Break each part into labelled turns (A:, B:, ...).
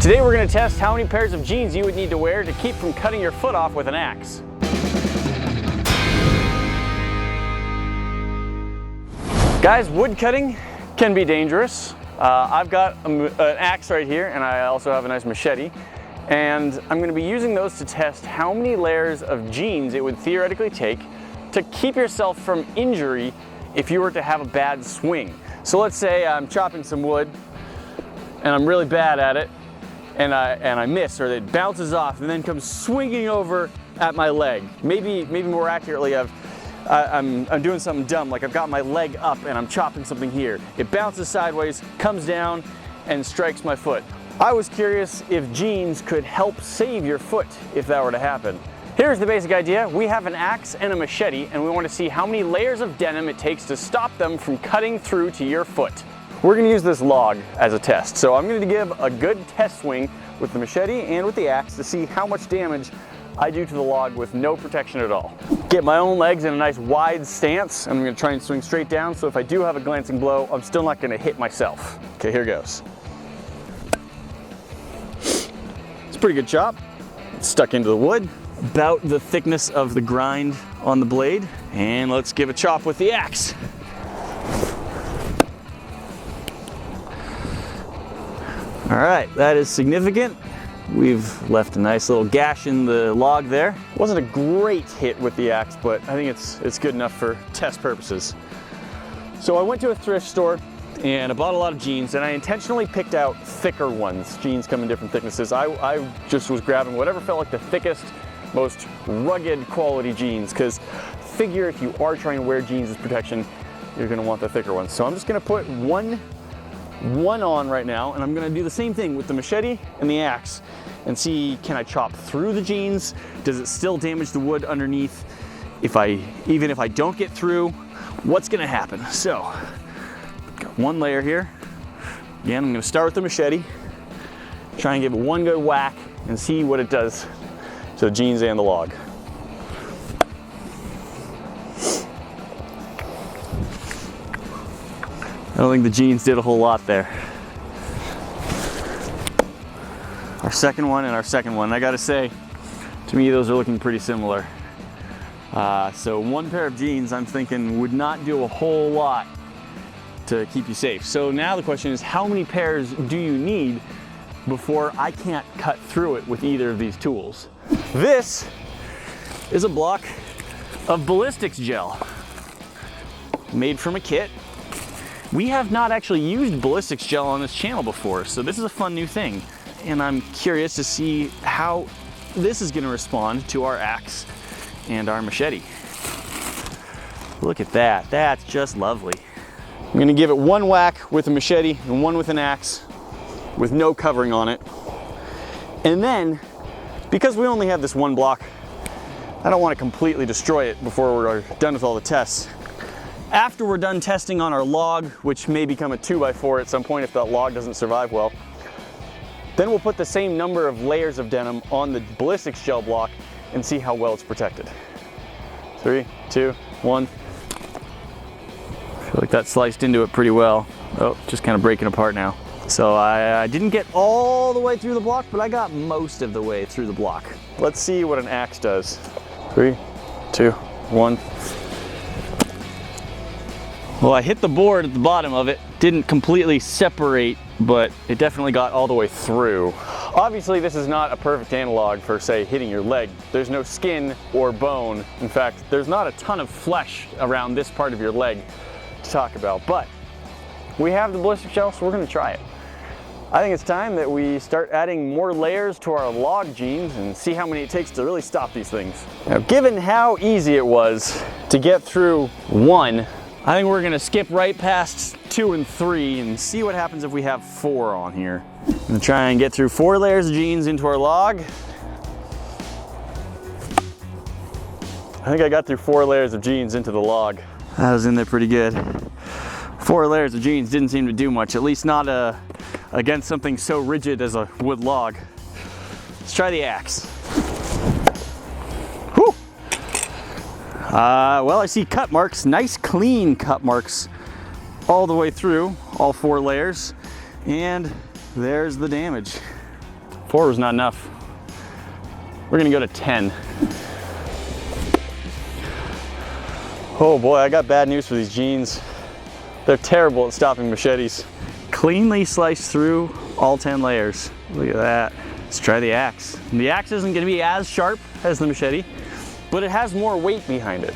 A: Today we're going to test how many pairs of jeans you would need to wear to keep from cutting your foot off with an axe. Guys, wood cutting can be dangerous. I've got an axe right here, and I also have a nice machete. And I'm going to be using those to test how many layers of jeans it would theoretically take to keep yourself from injury if you were to have a bad swing. So let's say I'm chopping some wood and I'm really bad at it, and I miss, or it bounces off and then comes swinging over at my leg. Maybe more accurately, I'm doing something dumb, like I've got my leg up and I'm chopping something here. It bounces sideways, comes down, and strikes my foot. I was curious if jeans could help save your foot if that were to happen. Here's the basic idea. We have an axe and a machete, and we want to see how many layers of denim it takes to stop them from cutting through to your foot. We're going to use this log as a test. So I'm going to give a good test swing with the machete and with the axe to see how much damage I do to the log with no protection at all. Get my own legs in a nice wide stance. I'm going to try and swing straight down, so if I do have a glancing blow, I'm still not going to hit myself. Okay, here goes. It's a pretty good chop. It's stuck into the wood, about the thickness of the grind on the blade. And let's give a chop with the axe. All right, that is significant. We've left a nice little gash in the log there. Wasn't a great hit with the axe, but I think it's good enough for test purposes. So I went to a thrift store and I bought a lot of jeans, and I intentionally picked out thicker ones. Jeans come in different thicknesses. I just was grabbing whatever felt like the thickest, most rugged quality jeans, because figure if you are trying to wear jeans as protection, you're gonna want the thicker ones. So I'm just gonna put one on right now, and I'm gonna do the same thing with the machete and the axe and see, can I chop through the jeans? Does it still damage the wood underneath? Even if I don't get through, what's gonna happen? So, got one layer here. Again, I'm gonna start with the machete, try and give it one good whack and see what it does to the jeans and the log. I don't think the jeans did a whole lot there. Our second one and our second one, I gotta say, to me those are looking pretty similar. So one pair of jeans, I'm thinking, would not do a whole lot to keep you safe. So now the question is, how many pairs do you need before I can't cut through it with either of these tools? This is a block of ballistics gel made from a kit. We have not actually used ballistics gel on this channel before, so this is a fun new thing. And I'm curious to see how this is gonna respond to our axe and our machete. Look at that, that's just lovely. I'm gonna give it one whack with a machete and one with an axe with no covering on it. And then, because we only have this one block, I don't want to completely destroy it before we're done with all the tests. After we're done testing on our log, which may become a 2x4 at some point if that log doesn't survive well, then we'll put the same number of layers of denim on the ballistics gel block and see how well it's protected. 3, 2, 1. I feel like that sliced into it pretty well. Oh, just kind of breaking apart now. So I didn't get all the way through the block, but I got most of the way through the block. Let's see what an axe does. 3, 2, 1. Well, I hit the board at the bottom of it. Didn't completely separate, but it definitely got all the way through. Obviously, this is not a perfect analog for, say, hitting your leg. There's no skin or bone. In fact, there's not a ton of flesh around this part of your leg to talk about, but we have the ballistic gel, so we're gonna try it. I think it's time that we start adding more layers to our log jeans and see how many it takes to really stop these things. Now, given how easy it was to get through one, I think we're gonna skip right past 2 and 3 and see what happens if we have 4 on here. I'm gonna try and get through 4 layers of jeans into our log. I think I got through 4 layers of jeans into the log. That was in there pretty good. 4 layers of jeans didn't seem to do much, at least not against something so rigid as a wood log. Let's try the axe. Whew. Well, I see cut marks, nice clean cut marks all the way through, all 4 layers, and there's the damage. 4 was not enough. We're gonna go to 10. Oh boy, I got bad news for these jeans. They're terrible at stopping machetes. Cleanly sliced through all 10 layers. Look at that. Let's try the axe. And the axe isn't gonna be as sharp as the machete, but it has more weight behind it.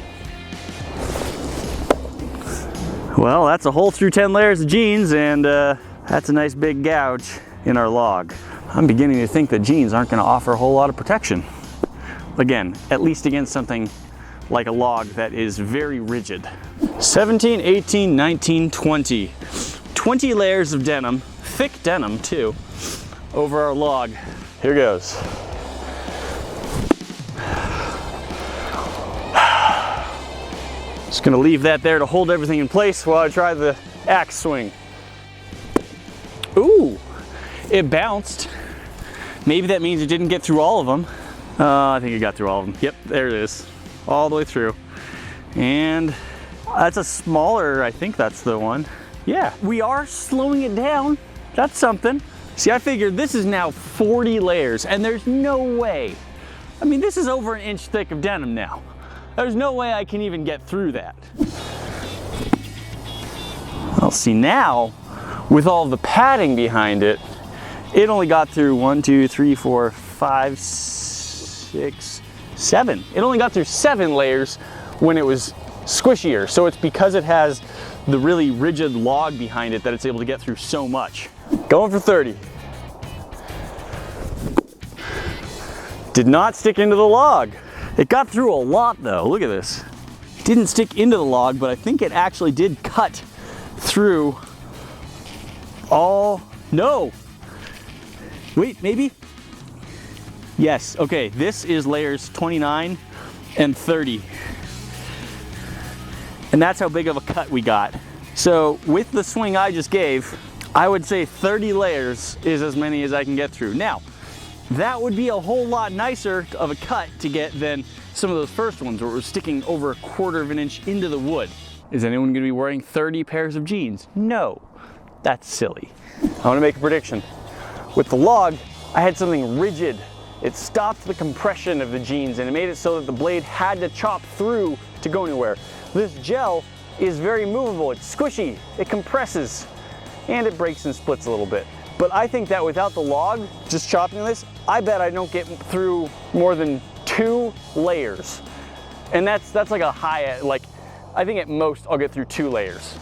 A: Well, that's a hole through 10 layers of jeans, and that's a nice big gouge in our log. I'm beginning to think that jeans aren't gonna offer a whole lot of protection. Again, at least against something like a log that is very rigid. 17, 18, 19, 20. 20 layers of denim, thick denim too, over our log. Here goes. Just gonna leave that there to hold everything in place while I try the axe swing. Ooh, it bounced. Maybe that means it didn't get through all of them. I think it got through all of them. Yep, there it is. All the way through. And that's a smaller, I think that's the one. Yeah, we are slowing it down. That's something. See, I figured this is now 40 layers, and there's no way. I mean, this is over an inch thick of denim now. There's no way I can even get through that. Well, see now, with all the padding behind it, it only got through 1, 2, 3, 4, 5, 6, 7. It only got through 7 layers when it was squishier. So it's because it has the really rigid log behind it that it's able to get through so much. Going for 30. Did not stick into the log. It got through a lot though, look at this. It didn't stick into the log, but I think it actually did cut through all, no. Wait, maybe? Yes, okay, this is layers 29 and 30. And that's how big of a cut we got. So with the swing I just gave, I would say 30 layers is as many as I can get through. Now, that would be a whole lot nicer of a cut to get than some of those first ones where it was sticking over 1/4 of an inch into the wood. Is anyone gonna be wearing 30 pairs of jeans? No, that's silly. I wanna make a prediction. With the log, I had something rigid. It stopped the compression of the jeans and it made it so that the blade had to chop through to go anywhere. This gel is very movable, it's squishy, it compresses, and it breaks and splits a little bit. But I think that without the log, just chopping this, I bet I don't get through more than 2 layers. And that's like a high, like, I think at most I'll get through 2 layers.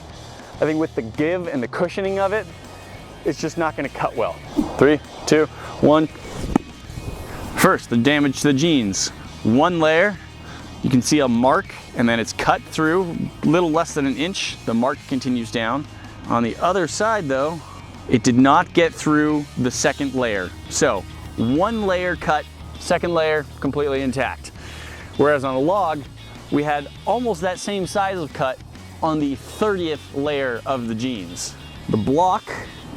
A: I think with the give and the cushioning of it, it's just not gonna cut well. 3, 2, 1. First, the damage to the jeans. 1 layer, you can see a mark, and then it's cut through, a little less than an inch. The mark continues down. On the other side though, it did not get through the second layer. So 1 layer cut, second layer completely intact. Whereas on a log, we had almost that same size of cut on the 30th layer of the jeans. The block,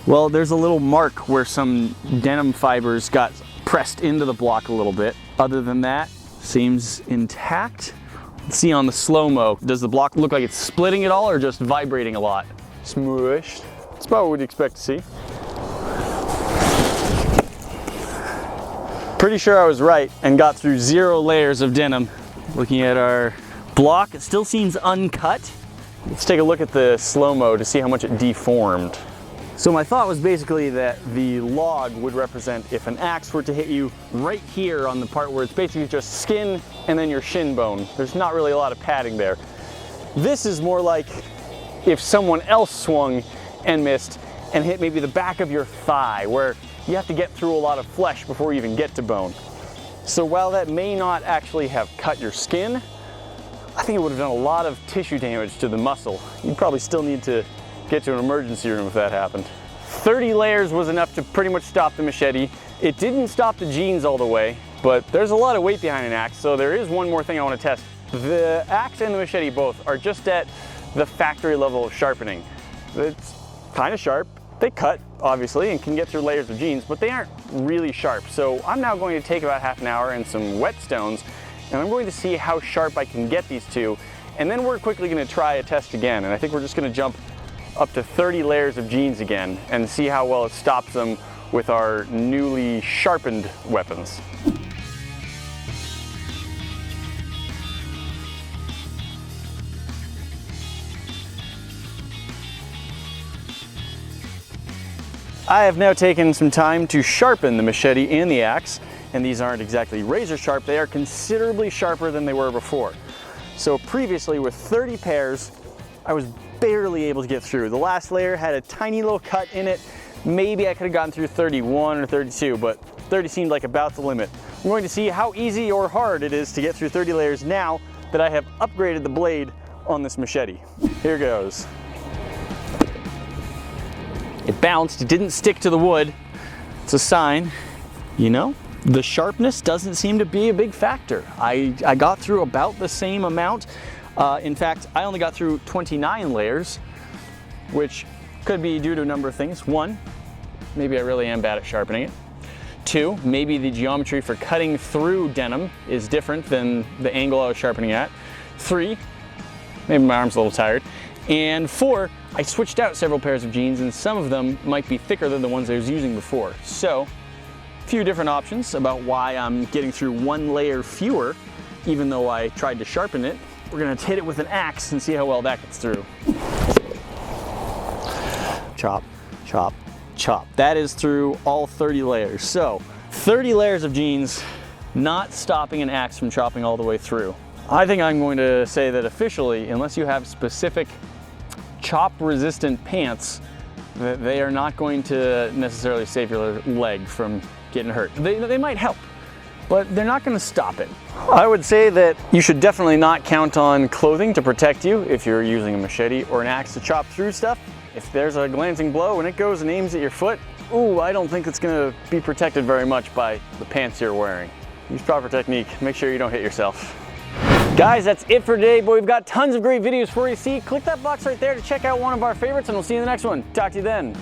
A: well, there's a little mark where some denim fibers got pressed into the block a little bit. Other than that, seems intact. Let's see on the slow-mo, does the block look like it's splitting at all or just vibrating a lot? Smooshed. That's about what we'd expect to see. Pretty sure I was right and got through 0 layers of denim. Looking at our block, it still seems uncut. Let's take a look at the slow-mo to see how much it deformed. So my thought was basically that the log would represent if an axe were to hit you right here on the part where it's basically just skin and then your shin bone. There's not really a lot of padding there. This is more like if someone else swung and missed and hit maybe the back of your thigh, where you have to get through a lot of flesh before you even get to bone. So while that may not actually have cut your skin, I think it would have done a lot of tissue damage to the muscle. You'd probably still need to get to an emergency room if that happened. 30 layers was enough to pretty much stop the machete. It didn't stop the jeans all the way, but there's a lot of weight behind an axe, so there is one more thing I want to test. The axe and the machete both are just at the factory level of sharpening. It's kind of sharp. They cut, obviously, and can get through layers of jeans, but they aren't really sharp. So I'm now going to take about half an hour and some whetstones, and I'm going to see how sharp I can get these two. And then we're quickly going to try a test again. And I think we're just going to jump up to 30 layers of jeans again and see how well it stops them with our newly sharpened weapons. I have now taken some time to sharpen the machete and the axe, and these aren't exactly razor sharp, they are considerably sharper than they were before. So previously with 30 pairs, I was barely able to get through. The last layer had a tiny little cut in it. Maybe I could have gotten through 31 or 32, but 30 seemed like about the limit. I'm going to see how easy or hard it is to get through 30 layers now that I have upgraded the blade on this machete. Here goes. It bounced, it didn't stick to the wood. It's a sign, you know, the sharpness doesn't seem to be a big factor. I got through about the same amount. In fact, I only got through 29 layers, which could be due to a number of things. One, maybe I really am bad at sharpening it. Two, maybe the geometry for cutting through denim is different than the angle I was sharpening at. Three, maybe my arm's a little tired. And four, I switched out several pairs of jeans and some of them might be thicker than the ones I was using before. So, a few different options about why I'm getting through one layer fewer, even though I tried to sharpen it. We're gonna hit it with an axe and see how well that gets through. Chop, chop, chop. That is through all 30 layers. So, 30 layers of jeans, not stopping an axe from chopping all the way through. I think I'm going to say that officially, unless you have specific chop-resistant pants, that they are not going to necessarily save your leg from getting hurt. They might help, but they're not going to stop it. I would say that you should definitely not count on clothing to protect you if you're using a machete or an axe to chop through stuff. If there's a glancing blow and it goes and aims at your foot, ooh, I don't think it's going to be protected very much by the pants you're wearing. Use proper technique. Make sure you don't hit yourself. Guys, that's it for today, but we've got tons of great videos for you to see. Click that box right there to check out one of our favorites, and we'll see you in the next one. Talk to you then.